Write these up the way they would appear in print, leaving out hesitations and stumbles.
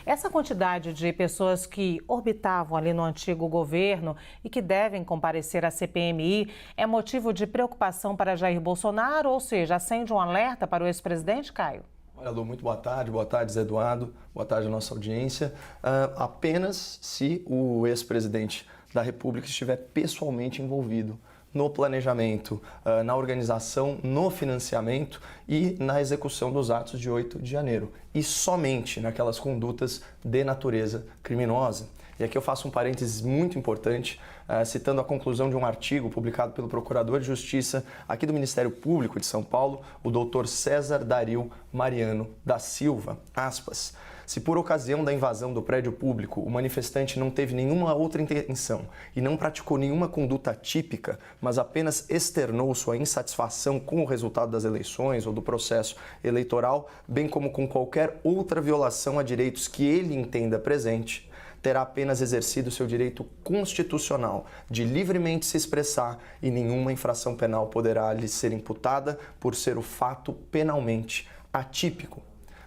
Essa quantidade de pessoas que orbitavam ali no antigo governo e que devem comparecer à CPMI é motivo de preocupação para Jair Bolsonaro, ou seja, acende um alerta para o ex-presidente, Caio? Olha, Lu, muito boa tarde, Zé Eduardo, boa tarde à nossa audiência. Apenas se o ex-presidente da República estiver pessoalmente envolvido no planejamento, na organização, no financiamento e na execução dos atos de 8 de janeiro. E somente naquelas condutas de natureza criminosa. E aqui eu faço um parênteses muito importante, citando a conclusão de um artigo publicado pelo Procurador de Justiça aqui do Ministério Público de São Paulo, o doutor César Dario Mariano da Silva, aspas. Se por ocasião da invasão do prédio público o manifestante não teve nenhuma outra intenção e não praticou nenhuma conduta típica, mas apenas externou sua insatisfação com o resultado das eleições ou do processo eleitoral, bem como com qualquer outra violação a direitos que ele entenda presente, terá apenas exercido seu direito constitucional de livremente se expressar e nenhuma infração penal poderá lhe ser imputada por ser o fato penalmente atípico.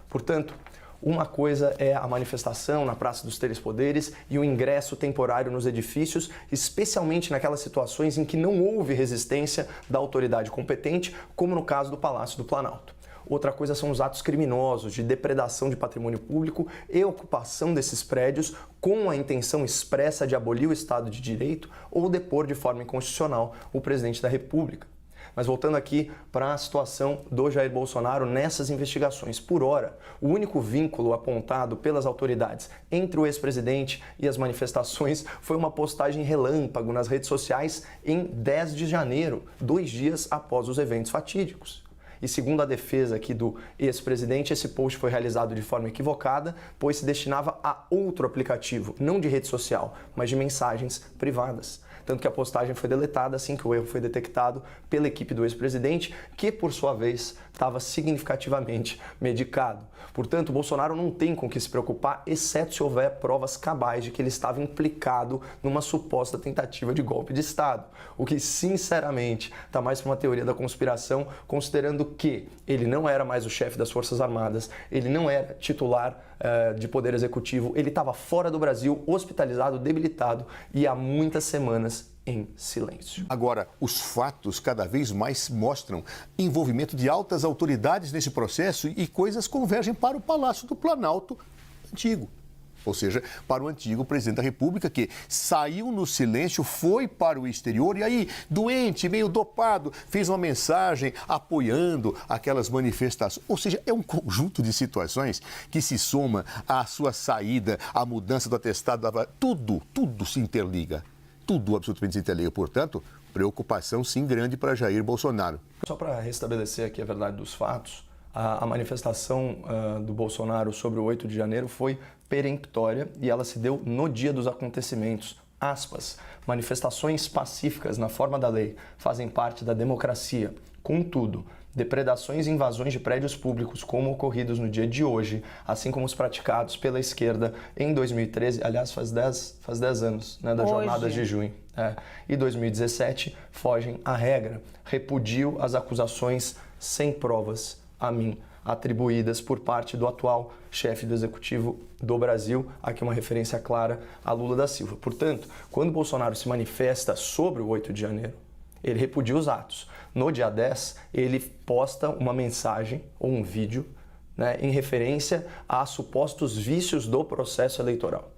Portanto, uma coisa é a manifestação na Praça dos Três Poderes e o ingresso temporário nos edifícios, especialmente naquelas situações em que não houve resistência da autoridade competente, como no caso do Palácio do Planalto. Outra coisa são os atos criminosos de depredação de patrimônio público e ocupação desses prédios com a intenção expressa de abolir o Estado de Direito ou depor de forma inconstitucional o presidente da República. Mas voltando aqui para a situação do Jair Bolsonaro nessas investigações. Por hora, o único vínculo apontado pelas autoridades entre o ex-presidente e as manifestações foi uma postagem relâmpago nas redes sociais em 10 de janeiro, 2 dias após os eventos fatídicos. E segundo a defesa aqui do ex-presidente, esse post foi realizado de forma equivocada, pois se destinava a outro aplicativo, não de rede social, mas de mensagens privadas. Tanto que a postagem foi deletada assim que o erro foi detectado pela equipe do ex-presidente, que, por sua vez, estava significativamente medicado. Portanto, Bolsonaro não tem com que se preocupar, exceto se houver provas cabais de que ele estava implicado numa suposta tentativa de golpe de Estado. O que, sinceramente, está mais para uma teoria da conspiração, considerando que ele não era mais o chefe das Forças Armadas, ele não era titular de Poder Executivo, ele estava fora do Brasil, hospitalizado, debilitado e há muitas semanas em silêncio. Agora, os fatos cada vez mais mostram envolvimento de altas autoridades nesse processo e coisas convergem para o Palácio do Planalto antigo. Ou seja, para o antigo presidente da República, que saiu no silêncio, foi para o exterior e aí, doente, meio dopado, fez uma mensagem apoiando aquelas manifestações. Ou seja, é um conjunto de situações que se soma à sua saída, à mudança do atestado, tudo se interliga. Tudo absolutamente se interliga. Portanto, preocupação sim grande para Jair Bolsonaro. Só para restabelecer aqui a verdade dos fatos, a manifestação do Bolsonaro sobre o 8 de janeiro foi peremptória e ela se deu no dia dos acontecimentos. Aspas, manifestações pacíficas na forma da lei fazem parte da democracia. Contudo, depredações e invasões de prédios públicos como ocorridos no dia de hoje, assim como os praticados pela esquerda em 2013, aliás, faz 10 anos, né, das jornadas de junho, e 2017, fogem à regra. Repudio as acusações sem provas a mim atribuídas por parte do atual chefe do Executivo do Brasil, aqui uma referência clara a Lula da Silva. Portanto, quando Bolsonaro se manifesta sobre o 8 de janeiro, ele repudia os atos. No dia 10, ele posta uma mensagem ou um vídeo, né, em referência a supostos vícios do processo eleitoral.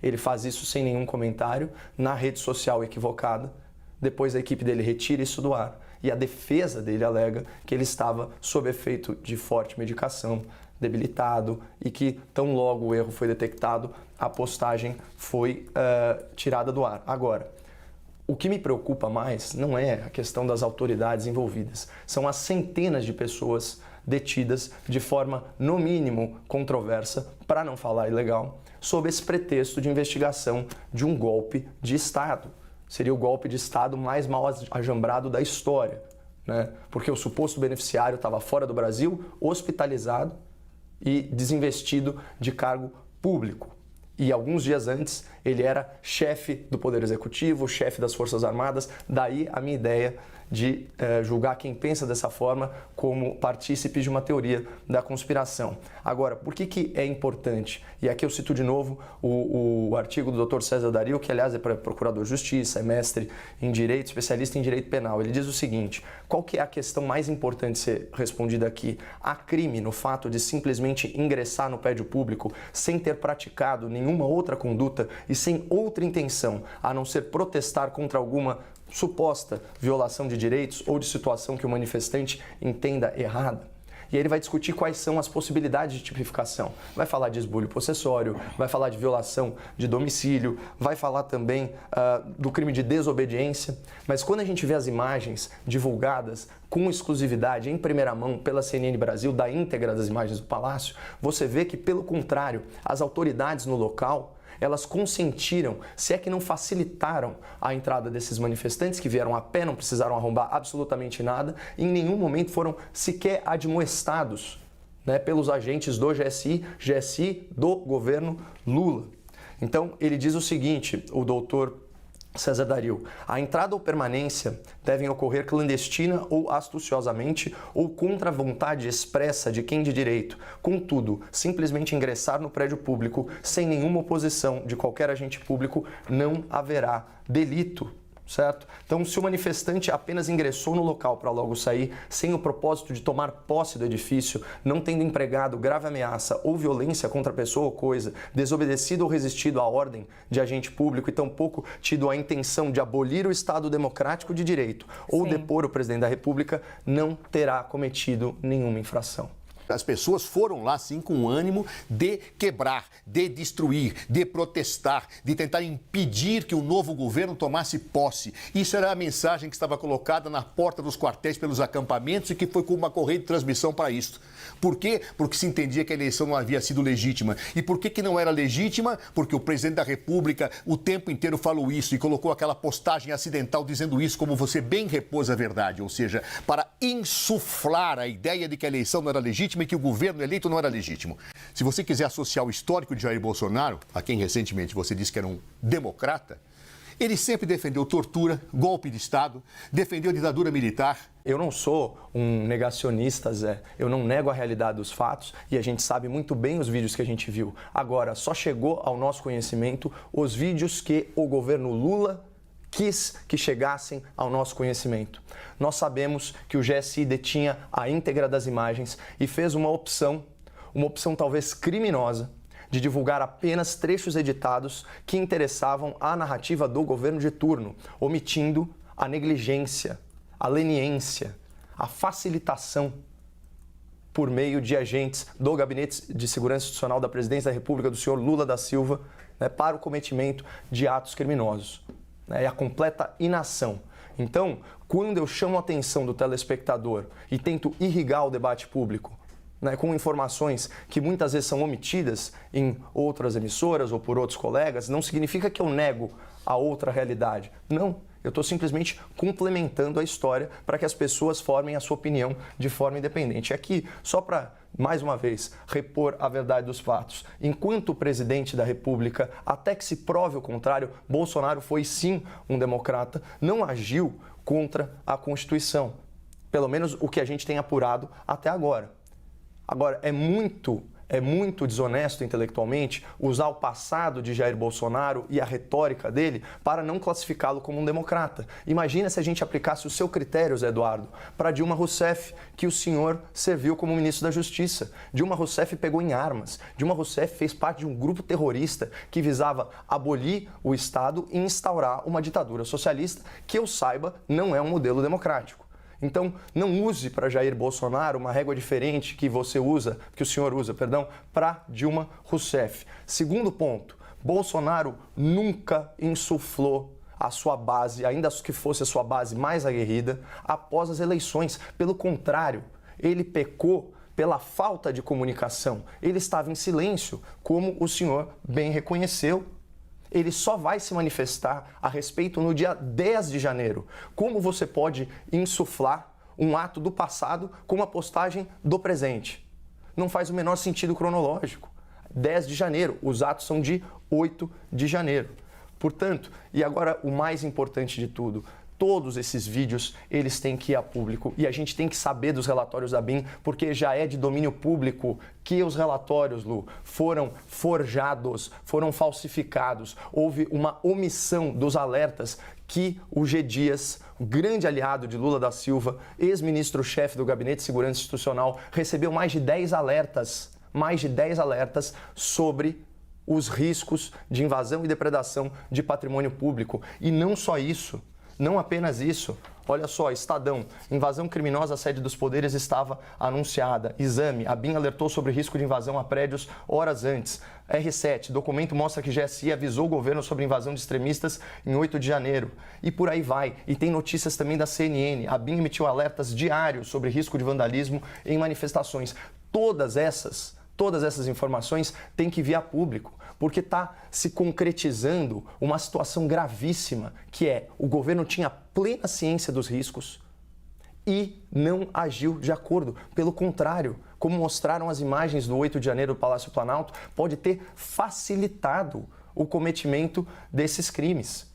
Ele faz isso sem nenhum comentário, na rede social equivocada. Depois a equipe dele retira isso do ar. E a defesa dele alega que ele estava sob efeito de forte medicação, debilitado e que, tão logo o erro foi detectado, a postagem foi tirada do ar. Agora, o que me preocupa mais não é a questão das autoridades envolvidas, são as centenas de pessoas detidas de forma, no mínimo, controversa, para não falar ilegal, sob esse pretexto de investigação de um golpe de Estado. Seria o golpe de Estado mais mal ajambrado da história, né? Porque o suposto beneficiário estava fora do Brasil, hospitalizado e desinvestido de cargo público. E alguns dias antes, ele era chefe do Poder Executivo, chefe das Forças Armadas. Daí a minha ideia de julgar quem pensa dessa forma como partícipes de uma teoria da conspiração. Agora, por que é importante? E aqui eu cito de novo o artigo do Dr. César Dario, que aliás é procurador de justiça, é mestre em direito, especialista em direito penal. Ele diz o seguinte: qual que é a questão mais importante de ser respondida aqui? Há crime no fato de simplesmente ingressar no prédio público sem ter praticado nenhuma outra conduta e sem outra intenção, a não ser protestar contra alguma suposta violação de direitos ou de situação que o manifestante entenda errada? E aí ele vai discutir quais são as possibilidades de tipificação. Vai falar de esbulho possessório, vai falar de violação de domicílio, vai falar também do crime de desobediência. Mas quando a gente vê as imagens divulgadas com exclusividade, em primeira mão, pela CNN Brasil, da íntegra das imagens do Palácio, você vê que, pelo contrário, as autoridades no local, elas consentiram, se é que não facilitaram a entrada desses manifestantes que vieram a pé, não precisaram arrombar absolutamente nada, e em nenhum momento foram sequer admoestados, né, pelos agentes do GSI do governo Lula. Então, ele diz o seguinte, o doutor César Dario: a entrada ou permanência devem ocorrer clandestina ou astuciosamente ou contra a vontade expressa de quem de direito. Contudo, simplesmente ingressar no prédio público sem nenhuma oposição de qualquer agente público não haverá delito. Certo? Então, se o manifestante apenas ingressou no local para logo sair, sem o propósito de tomar posse do edifício, não tendo empregado grave ameaça ou violência contra pessoa ou coisa, desobedecido ou resistido à ordem de agente público e tampouco tido a intenção de abolir o Estado democrático de direito ou depor o presidente da República, não terá cometido nenhuma infração. As pessoas foram lá, sim, com o ânimo de quebrar, de destruir, de protestar, de tentar impedir que o novo governo tomasse posse. Isso era a mensagem que estava colocada na porta dos quartéis pelos acampamentos e que foi com uma correia de transmissão para isso. Por quê? Porque se entendia que a eleição não havia sido legítima. E por que não era legítima? Porque o presidente da República o tempo inteiro falou isso e colocou aquela postagem acidental dizendo isso, como você bem repôs a verdade. Ou seja, para insuflar a ideia de que a eleição não era legítima e que o governo eleito não era legítimo. Se você quiser associar o histórico de Jair Bolsonaro, a quem recentemente você disse que era um democrata, ele sempre defendeu tortura, golpe de Estado, defendeu a ditadura militar. Eu não sou um negacionista, Zé. Eu não nego a realidade dos fatos e a gente sabe muito bem os vídeos que a gente viu. Agora, só chegou ao nosso conhecimento os vídeos que o governo Lula quis que chegassem ao nosso conhecimento. Nós sabemos que o GSI detinha a íntegra das imagens e fez uma opção talvez criminosa, de divulgar apenas trechos editados que interessavam à narrativa do governo de turno, omitindo a negligência, a leniência, a facilitação por meio de agentes do Gabinete de Segurança Institucional da Presidência da República, do senhor Lula da Silva, né, para o cometimento de atos criminosos. E a completa inação. Então, quando eu chamo a atenção do telespectador e tento irrigar o debate público, né, com informações que muitas vezes são omitidas em outras emissoras ou por outros colegas, não significa que eu nego a outra realidade. Não, eu estou simplesmente complementando a história para que as pessoas formem a sua opinião de forma independente. Aqui, só para, mais uma vez, repor a verdade dos fatos. Enquanto presidente da República, até que se prove o contrário, Bolsonaro foi sim um democrata, não agiu contra a Constituição. Pelo menos o que a gente tem apurado até agora. Agora, é muito desonesto intelectualmente usar o passado de Jair Bolsonaro e a retórica dele para não classificá-lo como um democrata. Imagina se a gente aplicasse o seu critério, Zé Eduardo, para Dilma Rousseff, que o senhor serviu como ministro da Justiça. Dilma Rousseff pegou em armas. Dilma Rousseff fez parte de um grupo terrorista que visava abolir o Estado e instaurar uma ditadura socialista que, eu saiba, não é um modelo democrático. Então, não use para Jair Bolsonaro uma régua diferente que o senhor usa, para Dilma Rousseff. Segundo ponto, Bolsonaro nunca insuflou a sua base, ainda que fosse a sua base mais aguerrida, após as eleições. Pelo contrário, ele pecou pela falta de comunicação. Ele estava em silêncio, como o senhor bem reconheceu. Ele só vai se manifestar a respeito no dia 10 de janeiro. Como você pode insuflar um ato do passado com uma postagem do presente? Não faz o menor sentido cronológico. 10 de janeiro. Os atos são de 8 de janeiro. Portanto, e agora o mais importante de tudo, todos esses vídeos, eles têm que ir a público e a gente tem que saber dos relatórios da BIM, porque já é de domínio público que os relatórios, Lu, foram forjados, foram falsificados. Houve uma omissão dos alertas que o G. Dias, o grande aliado de Lula da Silva, ex-ministro-chefe do Gabinete de Segurança Institucional, recebeu mais de 10 alertas sobre os riscos de invasão e depredação de patrimônio público. E não só isso, não apenas isso. Olha só, Estadão, invasão criminosa à sede dos poderes estava anunciada. Exame, a BIM alertou sobre risco de invasão a prédios horas antes. R7, documento mostra que GSI avisou o governo sobre invasão de extremistas em 8 de janeiro. E por aí vai. E tem notícias também da CNN. A BIM emitiu alertas diários sobre risco de vandalismo em manifestações. Todas essas informações têm que vir a público, porque está se concretizando uma situação gravíssima, que é o governo tinha plena ciência dos riscos e não agiu de acordo. Pelo contrário, como mostraram as imagens do 8 de janeiro do Palácio Planalto, pode ter facilitado o cometimento desses crimes.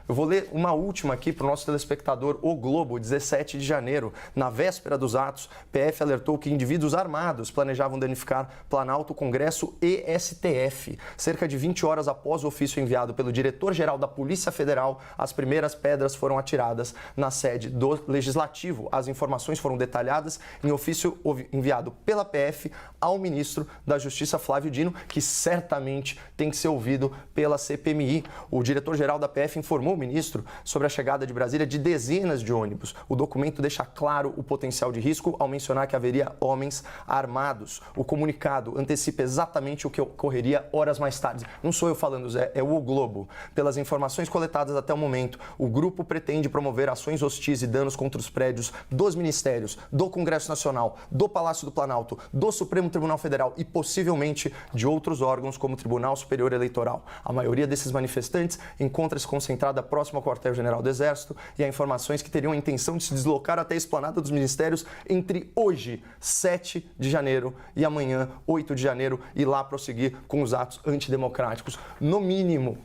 Eu vou ler uma última aqui para o nosso telespectador, O Globo, 17 de janeiro. Na véspera dos atos, PF alertou que indivíduos armados planejavam danificar Planalto, Congresso e STF. Cerca de 20 horas após o ofício enviado pelo diretor-geral da Polícia Federal, as primeiras pedras foram atiradas na sede do Legislativo. As informações foram detalhadas em ofício enviado pela PF ao ministro da Justiça, Flávio Dino, que certamente tem que ser ouvido pela CPMI. O diretor-geral da PF informou o ministro sobre a chegada de Brasília de dezenas de ônibus. O documento deixa claro o potencial de risco ao mencionar que haveria homens armados. O comunicado antecipa exatamente o que ocorreria horas mais tarde. Não sou eu falando, Zé, é o Globo. Pelas informações coletadas até o momento, o grupo pretende promover ações hostis e danos contra os prédios dos ministérios, do Congresso Nacional, do Palácio do Planalto, do Supremo Tribunal Federal e possivelmente de outros órgãos como o Tribunal Superior Eleitoral. A maioria desses manifestantes encontra-se concentrada próximo ao quartel-general do Exército e há informações que teriam a intenção de se deslocar até a esplanada dos ministérios entre hoje, 7 de janeiro, e amanhã, 8 de janeiro, e lá prosseguir com os atos antidemocráticos. No mínimo,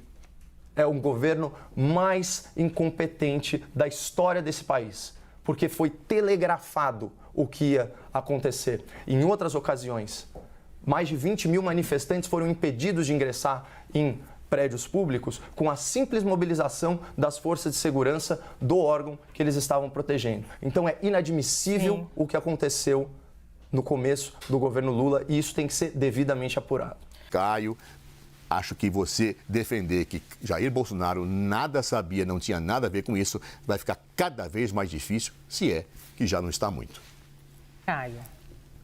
é o governo mais incompetente da história desse país, porque foi telegrafado o que ia acontecer. Em outras ocasiões, mais de 20 mil manifestantes foram impedidos de ingressar em prédios públicos com a simples mobilização das forças de segurança do órgão que eles estavam protegendo. Então é inadmissível o que aconteceu no começo do governo Lula e isso tem que ser devidamente apurado. Caio, acho que você defender que Jair Bolsonaro nada sabia, não tinha nada a ver com isso, vai ficar cada vez mais difícil, se é que já não está muito. Caio.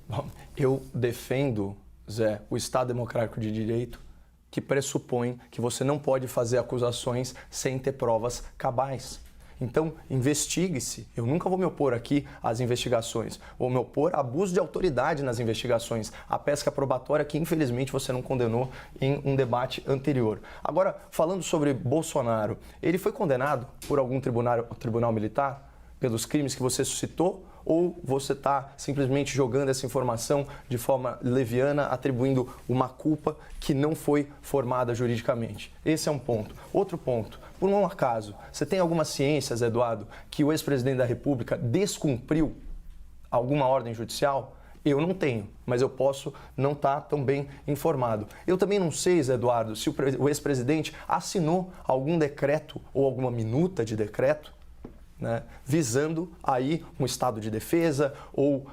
Bom, eu defendo, Zé, o Estado Democrático de Direito, que pressupõe que você não pode fazer acusações sem ter provas cabais. Então, investigue-se. Eu nunca vou me opor aqui às investigações. Vou me opor a abuso de autoridade nas investigações, a pesca probatória que, infelizmente, você não condenou em um debate anterior. Agora, falando sobre Bolsonaro, ele foi condenado por algum tribunal militar pelos crimes que você suscitou? Ou você está simplesmente jogando essa informação de forma leviana, atribuindo uma culpa que não foi formada juridicamente? Esse é um ponto. Outro ponto, por um acaso, você tem alguma ciência, Zé Eduardo, que o ex-presidente da República descumpriu alguma ordem judicial? Eu não tenho, mas eu posso não estar tão bem informado. Eu também não sei, Zé Eduardo, se o ex-presidente assinou algum decreto ou alguma minuta de decreto, visando aí um estado de defesa ou,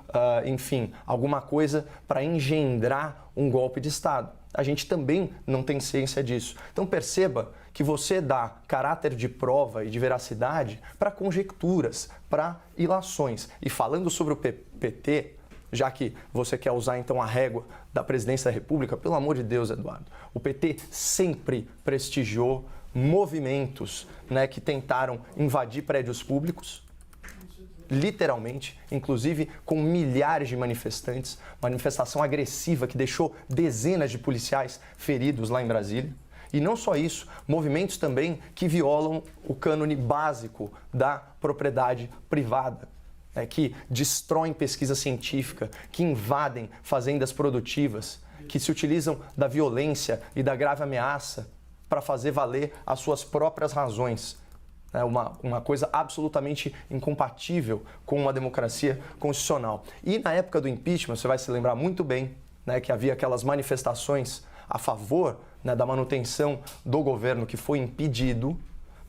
enfim, alguma coisa para engendrar um golpe de Estado. A gente também não tem ciência disso. Então perceba que você dá caráter de prova e de veracidade para conjecturas, para ilações. E falando sobre o PT, já que você quer usar então a régua da presidência da República, pelo amor de Deus, Eduardo, o PT sempre prestigiou movimentos que tentaram invadir prédios públicos, literalmente, inclusive com milhares de manifestantes, manifestação agressiva que deixou dezenas de policiais feridos lá em Brasília. E não só isso, movimentos também que violam o cânone básico da propriedade privada, que destroem pesquisa científica, que invadem fazendas produtivas, que se utilizam da violência e da grave ameaça para fazer valer as suas próprias razões. É uma coisa absolutamente incompatível com uma democracia constitucional. E na época do impeachment, você vai se lembrar muito bem, né, que havia aquelas manifestações a favor, né, da manutenção do governo que foi impedido.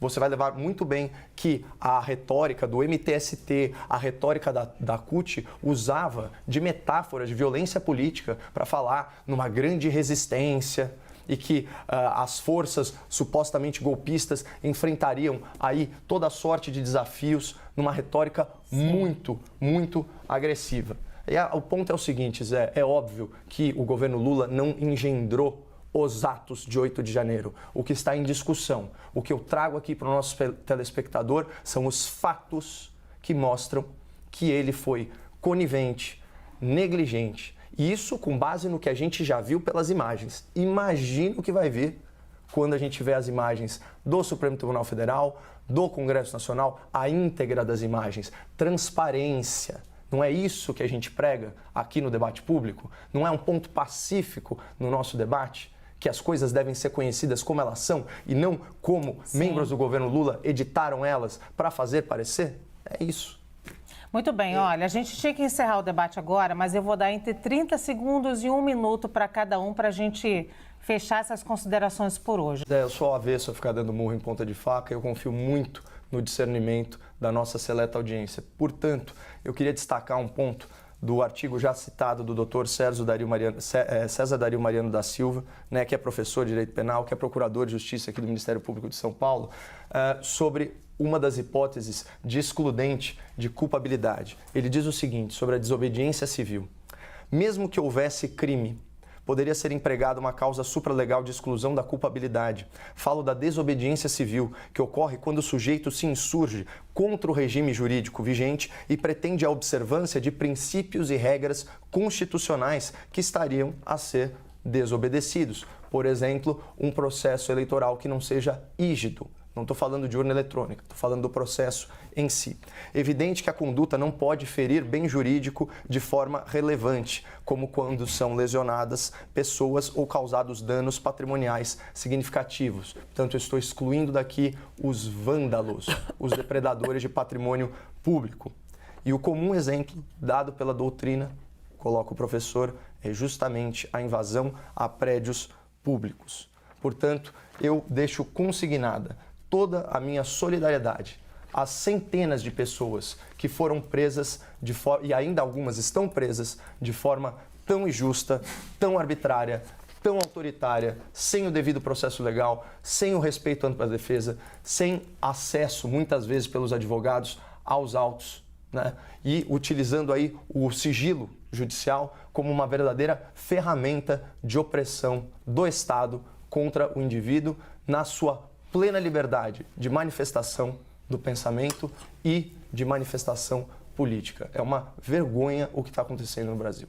Você vai levar muito bem que a retórica do MTST, a retórica da CUT, usava de metáforas de violência política para falar numa grande resistência e que as forças supostamente golpistas enfrentariam aí toda sorte de desafios numa retórica muito, muito agressiva. E o ponto é o seguinte, Zé, é óbvio que o governo Lula não engendrou os atos de 8 de janeiro. O que está em discussão, o que eu trago aqui para o nosso telespectador são os fatos que mostram que ele foi conivente, negligente. E isso com base no que a gente já viu pelas imagens. Imagina o que vai vir quando a gente vê as imagens do Supremo Tribunal Federal, do Congresso Nacional, a íntegra das imagens, transparência. Não é isso que a gente prega aqui no debate público? Não é um ponto pacífico no nosso debate? Que as coisas devem ser conhecidas como elas são e não como membros do governo Lula editaram elas para fazer parecer? É isso. Muito bem, olha, a gente tinha que encerrar o debate agora, mas eu vou dar entre 30 segundos e 1 minuto para cada um para a gente fechar essas considerações por hoje. Eu sou avesso a ficar dando murro em ponta de faca, eu confio muito no discernimento da nossa seleta audiência. Portanto, eu queria destacar um ponto do artigo já citado do Dr. César Dario Mariano da Silva, né, que é professor de Direito Penal, que é procurador de Justiça aqui do Ministério Público de São Paulo, sobre uma das hipóteses de excludente de culpabilidade. Ele diz o seguinte sobre a desobediência civil. Mesmo que houvesse crime, poderia ser empregada uma causa supralegal de exclusão da culpabilidade. Falo da desobediência civil, que ocorre quando o sujeito se insurge contra o regime jurídico vigente e pretende a observância de princípios e regras constitucionais que estariam a ser desobedecidos. Por exemplo, um processo eleitoral que não seja rígido. Não estou falando de urna eletrônica, estou falando do processo em si. Evidente que a conduta não pode ferir bem jurídico de forma relevante, como quando são lesionadas pessoas ou causados danos patrimoniais significativos. Portanto, eu estou excluindo daqui os vândalos, os depredadores de patrimônio público. E o comum exemplo dado pela doutrina, coloca o professor, é justamente a invasão a prédios públicos. Portanto, eu deixo consignada toda a minha solidariedade às centenas de pessoas que foram presas e ainda algumas estão presas de forma tão injusta, tão arbitrária, tão autoritária, sem o devido processo legal, sem o respeito amplo à defesa, sem acesso, muitas vezes, pelos advogados aos autos, né? E utilizando aí o sigilo judicial como uma verdadeira ferramenta de opressão do Estado contra o indivíduo na sua plena liberdade de manifestação do pensamento e de manifestação política. É uma vergonha o que está acontecendo no Brasil.